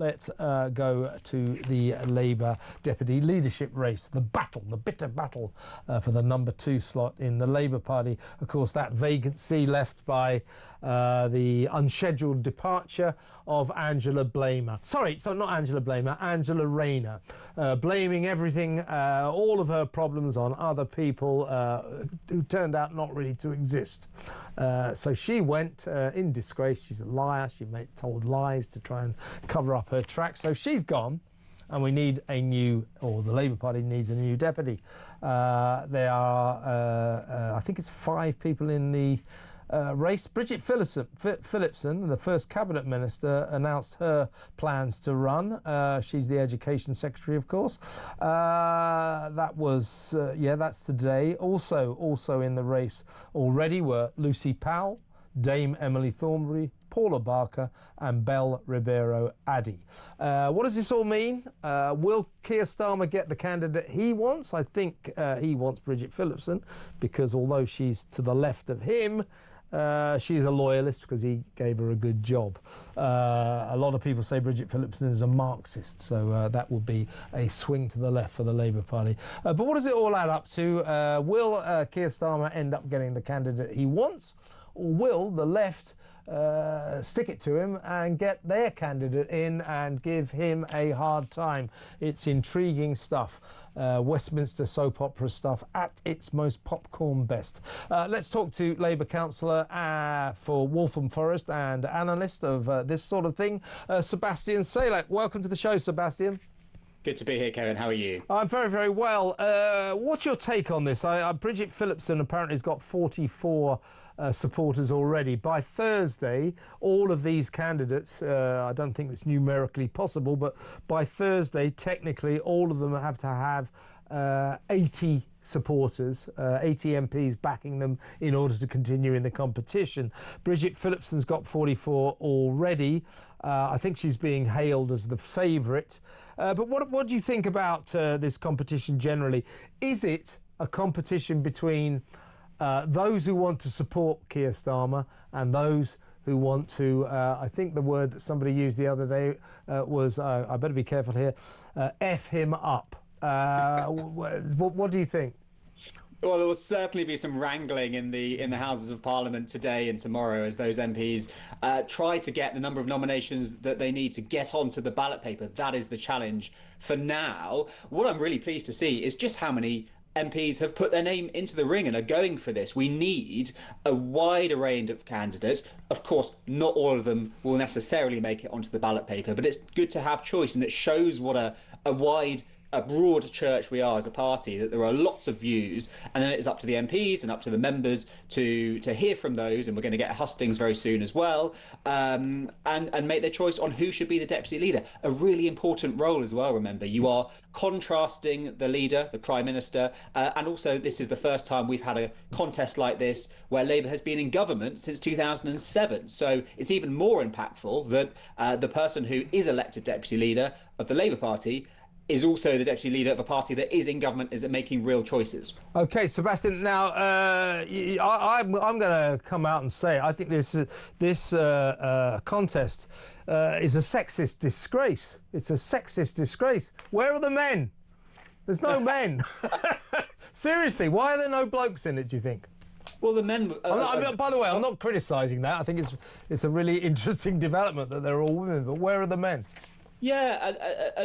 let's go to the Labour deputy leadership race, the bitter battle for the number 2 slot in the Labour Party. Of course, that vacancy left by the unscheduled departure of Angela Rayner, blaming everything, all of her problems on other people who turned out not really to exist. So she went in disgrace. She's a liar. She told lies to try and cover up her tracks. So she's gone. And we need a new, or the Labour Party needs a new deputy. There are, I think it's 5 people in the race. Bridget Phillipson, the first cabinet minister, announced her plans to run. She's the education secretary, of course. That was, that's today. Also in the race already were Lucy Powell, Dame Emily Thornberry, Paula Barker and Bell Ribeiro-Addy. What does this all mean? Will Keir Starmer get the candidate he wants? I think he wants Bridget Phillipson, because although she's to the left of him, she's a loyalist because he gave her a good job. A lot of people say Bridget Phillipson is a Marxist, so that will be a swing to the left for the Labour Party. But what does it all add up to? Will Keir Starmer end up getting the candidate he wants, or will the left stick it to him and get their candidate in and give him a hard time? It's intriguing stuff. Westminster soap opera stuff at its most popcorn best. Let's talk to Labour councillor for Waltham Forrest and analyst of this sort of thing, Sebastian Salek. Welcome to the show, Sebastian. Good to be here, Kevin. How are you? I'm very, very well. What's your take on this? Bridget Phillipson apparently has got 44 supporters already. By Thursday, all of these candidates, I don't think it's numerically possible, but by Thursday, technically, all of them have to have 80 supporters, 80 MPs backing them in order to continue in the competition. Bridget Phillipson's got 44 already. I think she's being hailed as the favourite. But what do you think about this competition generally? Is it a competition between those who want to support Keir Starmer and those who want to, I think the word that somebody used the other day was, I better be careful here, F him up. What do you think? Well, there will certainly be some wrangling in the Houses of Parliament today and tomorrow as those MPs try to get the number of nominations that they need to get onto the ballot paper. That is the challenge for now. What I'm really pleased to see is just how many MPs have put their name into the ring and are going for this. We need a wide array of candidates. Of course, not all of them will necessarily make it onto the ballot paper, but it's good to have choice, and it shows what a broad church we are as a party, that there are lots of views, and then it's up to the MPs and up to the members to hear from those, and we're going to get hustings very soon as well, and make their choice on who should be the deputy leader. A really important role as well, remember. You are contrasting the leader, the Prime Minister, and also this is the first time we've had a contest like this where Labour has been in government since 2007. So it's even more impactful that the person who is elected deputy leader of the Labour Party is also the deputy leader of a party that is in government, is making real choices. OK, Sebastian, now I'm going to come out and say I think this contest is a sexist disgrace. It's a sexist disgrace. Where are the men? There's no men. Seriously, why are there no blokes in it, do you think? Well, the men... by the way, I'm not criticising that. I think it's a really interesting development that they're all women, but where are the men? Yeah,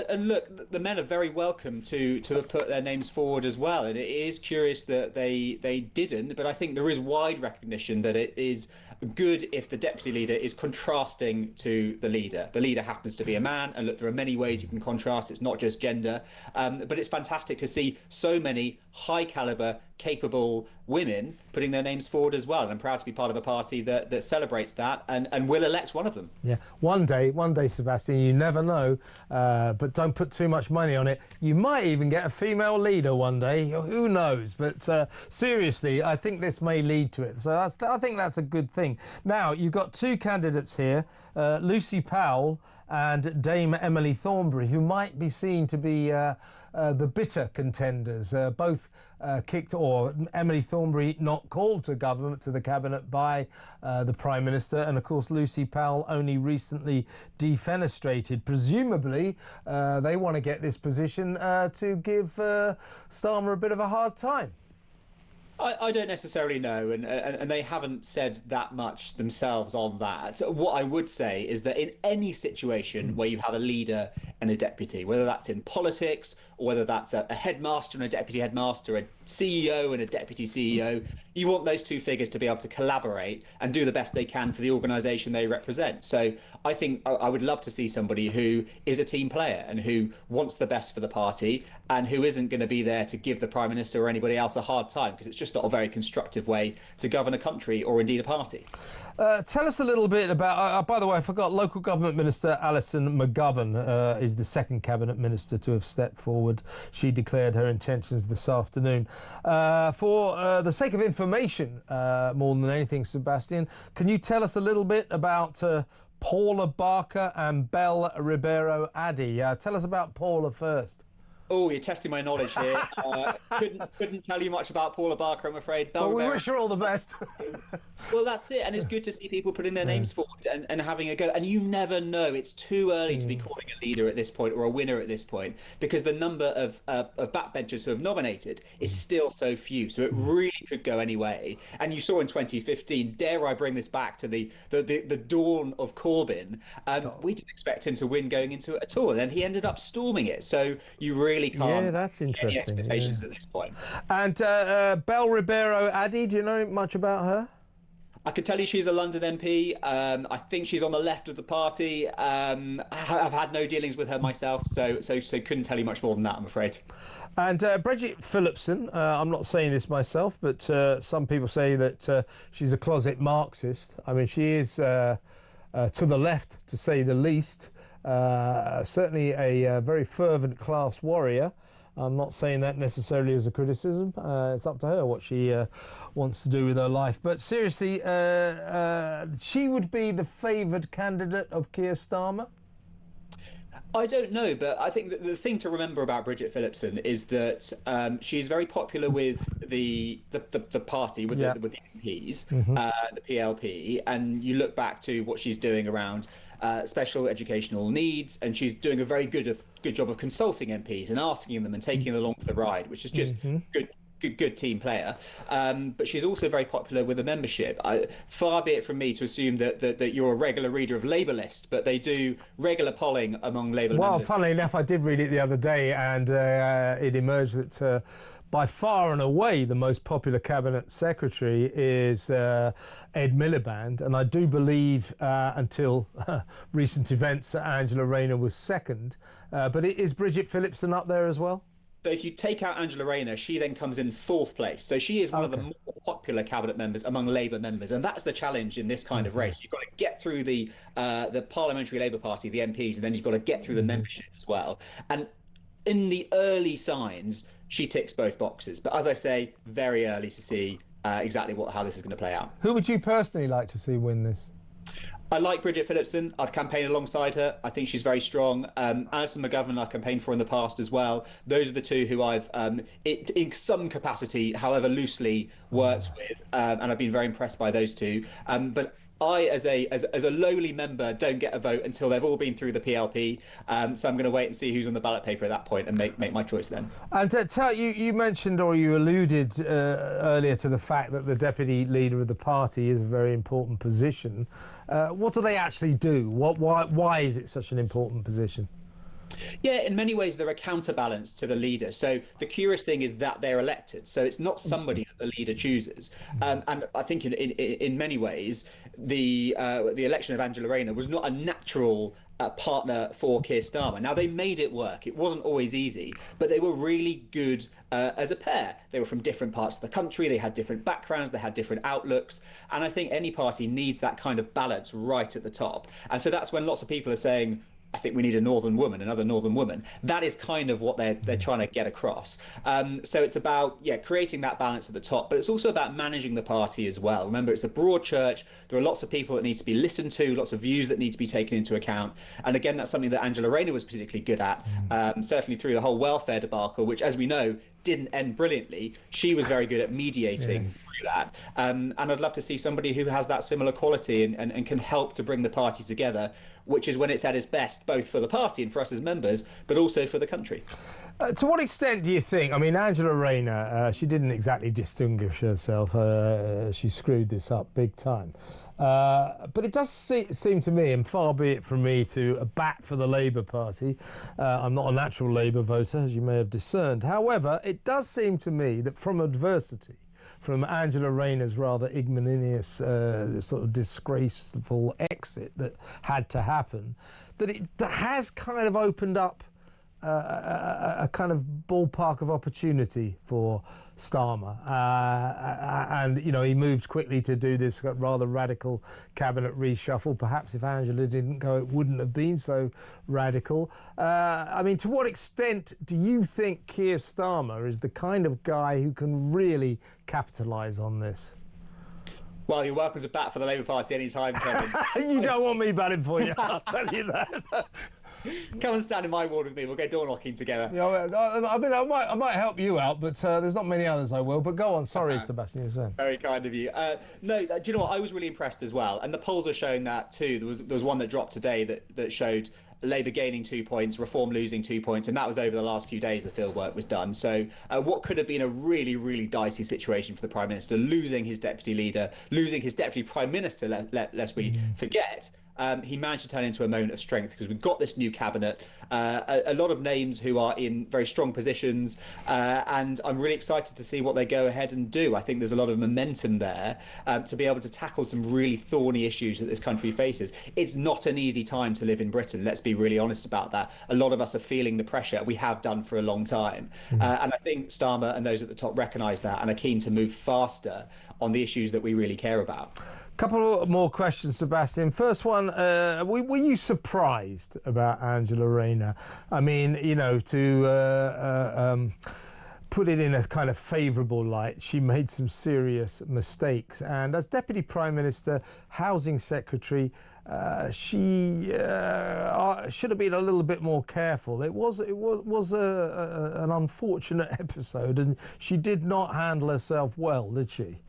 and look, the men are very welcome to have put their names forward as well. And it is curious that they didn't, but I think there is wide recognition that it is good if the deputy leader is contrasting to the leader. The leader happens to be a man, and look, there are many ways you can contrast. It's not just gender, but it's fantastic to see so many high caliber, capable women putting their names forward as well. And I'm proud to be part of a party that celebrates that and will elect one of them. Yeah, one day, Sebastian, you never know, but don't put too much money on it. You might even get a female leader one day. Who knows? But seriously, I think this may lead to it. So I think that's a good thing. Now, you've got 2 candidates here, Lucy Powell and Dame Emily Thornberry, who might be seen to be the bitter contenders. Both kicked, or Emily Thornberry not called to the cabinet by the Prime Minister, and of course Lucy Powell only recently defenestrated. Presumably they want to get this position to give Starmer a bit of a hard time. I don't necessarily know, and they haven't said that much themselves on that. What I would say is that in any situation where you have a leader and a deputy, whether that's in politics or whether that's a headmaster and a deputy headmaster, a CEO and a deputy CEO, you want those two figures to be able to collaborate and do the best they can for the organisation they represent. So I think I would love to see somebody who is a team player and who wants the best for the party and who isn't going to be there to give the Prime Minister or anybody else a hard time, because it's just not a very constructive way to govern a country or indeed a party. Tell us a little bit about, by the way, I forgot, Local Government Minister Alison McGovern is the second Cabinet Minister to have stepped forward. She declared her intentions this afternoon. For the sake of information, more than anything, Sebastian, can you tell us a little bit about Paula Barker and Bell Ribeiro-Addy? Tell us about Paula first. Oh, you're testing my knowledge here. Couldn't tell you much about Paula Barker, I'm afraid. Well, we wish her all the best. Well, that's it. And it's good to see people putting their names forward and having a go. And you never know. It's too early to be calling a leader at this point or a winner at this point, because the number of backbenchers who have nominated is still so few. So it really could go any way. And you saw in 2015, dare I bring this back to the dawn of Corbyn, we didn't expect him to win going into it at all. And then he ended up storming it. So you really can't that's interesting. any expectations at this point. And Bell Ribeiro-Addy, do you know much about her? I can tell you she's a London MP. I think she's on the left of the party. I've had no dealings with her myself, so couldn't tell you much more than that, I'm afraid. And Bridget Phillipson, I'm not saying this myself, but some people say that she's a closet Marxist. I mean, she is to the left, to say the least. Certainly a very fervent class warrior. I'm not saying that necessarily as a criticism. It's up to her what she wants to do with her life. But seriously, she would be the favoured candidate of Keir Starmer? I don't know, but I think that the thing to remember about Bridget Phillipson is that she's very popular with the party, with the MPs, the PLP, and you look back to what she's doing around special educational needs, and she's doing a very good job of consulting MPs and asking them and taking them along for the ride, which is just good team player. But she's also very popular with the membership. Far be it from me to assume that you're a regular reader of Labour List, but they do regular polling among Labour members. Well, funnily enough, I did read it the other day, and it emerged that by far and away the most popular cabinet secretary is Ed Miliband, and I do believe until recent events Angela Rayner was second. But is Bridget Phillipson up there as well? So if you take out Angela Rayner, she then comes in fourth place. So she is one of the more popular cabinet members among Labour members, and that's the challenge in this kind of race. You've got to get through the Parliamentary Labour Party, the MPs, and then you've got to get through the membership as well. And in the early signs, she ticks both boxes. But as I say, very early to see exactly how this is going to play out. Who would you personally like to see win this? I like Bridget Phillipson. I've campaigned alongside her. I think she's very strong. Alison McGovern I've campaigned for in the past as well. Those are the two who I've, in some capacity, however loosely, worked with, and I've been very impressed by those two. But I, as a lowly member, don't get a vote until they've all been through the PLP. So I'm going to wait and see who's on the ballot paper at that point and make my choice then. And you mentioned, or you alluded earlier to the fact that the deputy leader of the party is a very important position. What do they actually do? Why is it such an important position? Yeah, in many ways, they're a counterbalance to the leader. So the curious thing is that they're elected. So it's not somebody that the leader chooses. And I think in many ways, the election of Angela Rayner was not a natural partner for Keir Starmer. Now, they made it work. It wasn't always easy, but they were really good as a pair. They were from different parts of the country. They had different backgrounds. They had different outlooks. And I think any party needs that kind of balance right at the top. And so that's when lots of people are saying, I think we need a northern woman, another northern woman. That is kind of what they're trying to get across. So it's about creating that balance at the top, but it's also about managing the party as well. Remember, it's a broad church. There are lots of people that need to be listened to, lots of views that need to be taken into account. And again, that's something that Angela Rayner was particularly good at, certainly through the whole welfare debacle, which, as we know, didn't end brilliantly. She was very good at mediating through that. And I'd love to see somebody who has that similar quality and can help to bring the party together, which is when it's at its best, both for the party and for us as members, but also for the country. To what extent do you think, I mean, Angela Rayner, she didn't exactly distinguish herself. She screwed this up big time. But it does seem to me, and far be it from me to bat for the Labour Party, I'm not a natural Labour voter, as you may have discerned. However, it does seem to me that from adversity, from Angela Rayner's rather ignominious, sort of disgraceful exit that had to happen, that it has kind of opened up a kind of ballpark of opportunity for Starmer. And, you know, he moved quickly to do this rather radical cabinet reshuffle. Perhaps if Angela didn't go, it wouldn't have been so radical. I mean, to what extent do you think Keir Starmer is the kind of guy who can really capitalise on this? Well, you're welcome to bat for the Labour Party any time, Kevin. You don't want me batting for you, I'll tell you that. Come and stand in my ward with me. We'll go door knocking together. Yeah, I mean, I might help you out, but there's not many others I will. But go on. Sorry, Sebastian, you were saying. Very kind of you. No, do you know what? I was really impressed as well. And the polls are showing that too. There was one that dropped today that showed Labour gaining 2 points, Reform losing 2 points, and that was over the last few days the fieldwork was done. So what could have been a really, really dicey situation for the Prime Minister, losing his Deputy Leader, losing his Deputy Prime Minister, lest we forget, he managed to turn into a moment of strength because we've got this new cabinet, a lot of names who are in very strong positions, and I'm really excited to see what they go ahead and do. I think there's a lot of momentum there to be able to tackle some really thorny issues that this country faces. It's not an easy time to live in Britain, let's be really honest about that. A lot of us are feeling the pressure. We have done for a long time. And I think Starmer and those at the top recognise that and are keen to move faster on the issues that we really care about. Couple more questions, Sebastian. First one, were you surprised about Angela Rayner? I mean, you know, to put it in a kind of favourable light, she made some serious mistakes. And as Deputy Prime Minister, Housing Secretary, she should have been a little bit more careful. It was an unfortunate episode, and she did not handle herself well, did she?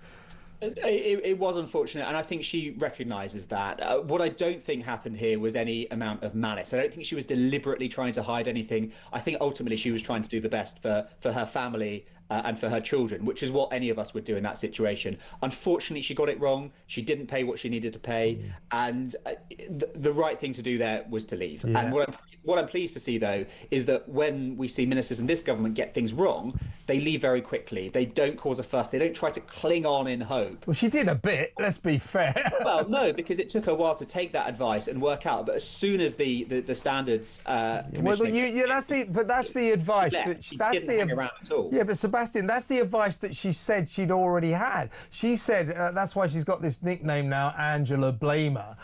It was unfortunate, and I think she recognises that. What I don't think happened here was any amount of malice. I don't think she was deliberately trying to hide anything. I think ultimately she was trying to do the best for her family and for her children, which is what any of us would do in that situation. Unfortunately, she got it wrong. She didn't pay what she needed to pay, and the right thing to do there was to leave. Yeah. And what I'm pleased to see, though, is that when we see ministers in this government get things wrong, they leave very quickly. They don't cause a fuss. They don't try to cling on in hope. Well, she did a bit, let's be fair. Well, no, because it took her a while to take that advice and work out. But as soon as the standards that's the advice. Hang around at all. Yeah, but Sebastian, that's the advice that she said she'd already had. She said that's why she's got this nickname now, Angela Blamer,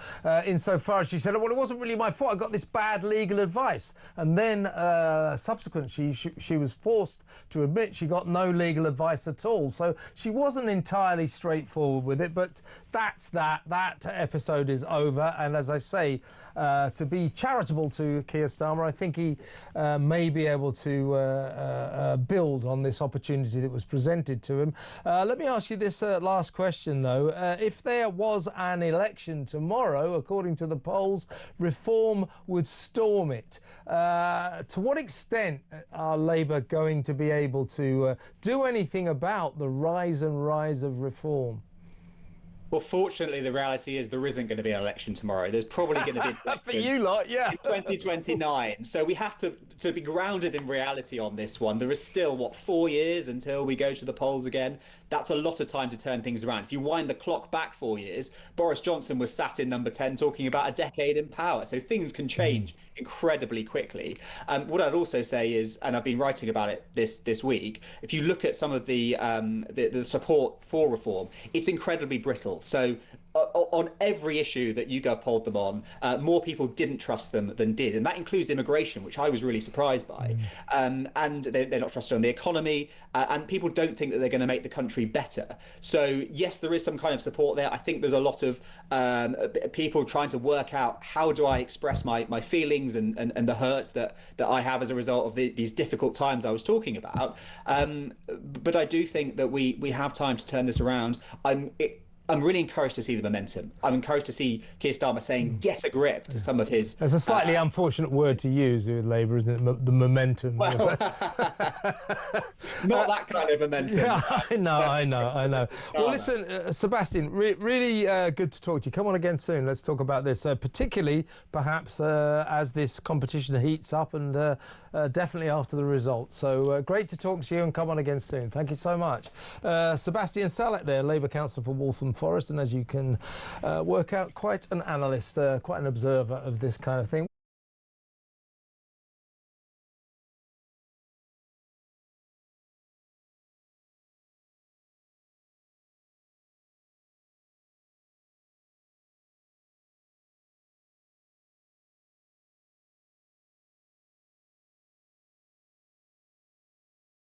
insofar as she said, well, it wasn't really my fault. I got this bad legal advice. And then subsequently, she was forced to admit she got no legal advice at all. So she wasn't entirely straightforward with it, but that's that. That episode is over. And as I say, to be charitable to Keir Starmer, I think he may be able to build on this opportunity that was presented to him. Let me ask you this last question, though. If there was an election tomorrow, according to the polls, Reform would storm it. To what extent are Labour going to be able to do anything about the rise of Reform? Well, fortunately, the reality is there isn't going to be an election tomorrow. There's probably going to be an election for you lot, yeah, in 2029. So we have to be grounded in reality on this one. There is still, 4 years until we go to the polls again. That's a lot of time to turn things around. If you wind the clock back 4 years, Boris Johnson was sat in number 10 talking about a decade in power. So things can change incredibly quickly. What I'd also say is, and I've been writing about it this week, if you look at some of the support for Reform, it's incredibly brittle. So on every issue that YouGov polled them on, more people didn't trust them than did, and that includes immigration, which I was really surprised by. And they're not trusted on the economy, and people don't think that they're going to make the country better. So yes, there is some kind of support there. I think there's a lot of people trying to work out, how do I express my feelings and the hurts that I have as a result of these difficult times I was talking about. But I do think that we have time to turn this around. I'm really encouraged to see the momentum. I'm encouraged to see Keir Starmer saying get a grip to some of his... It's a slightly unfortunate word to use with Labour, isn't it? The momentum. Well, not that kind of momentum. Yeah, I know. Well, listen, Sebastian, really good to talk to you. Come on again soon. Let's talk about this, particularly perhaps as this competition heats up, and definitely after the results. So great to talk to you, and come on again soon. Thank you so much. Sebastian Salek there, Labour Councillor for Waltham Forrest, and as you can work out, quite an analyst, quite an observer of this kind of thing.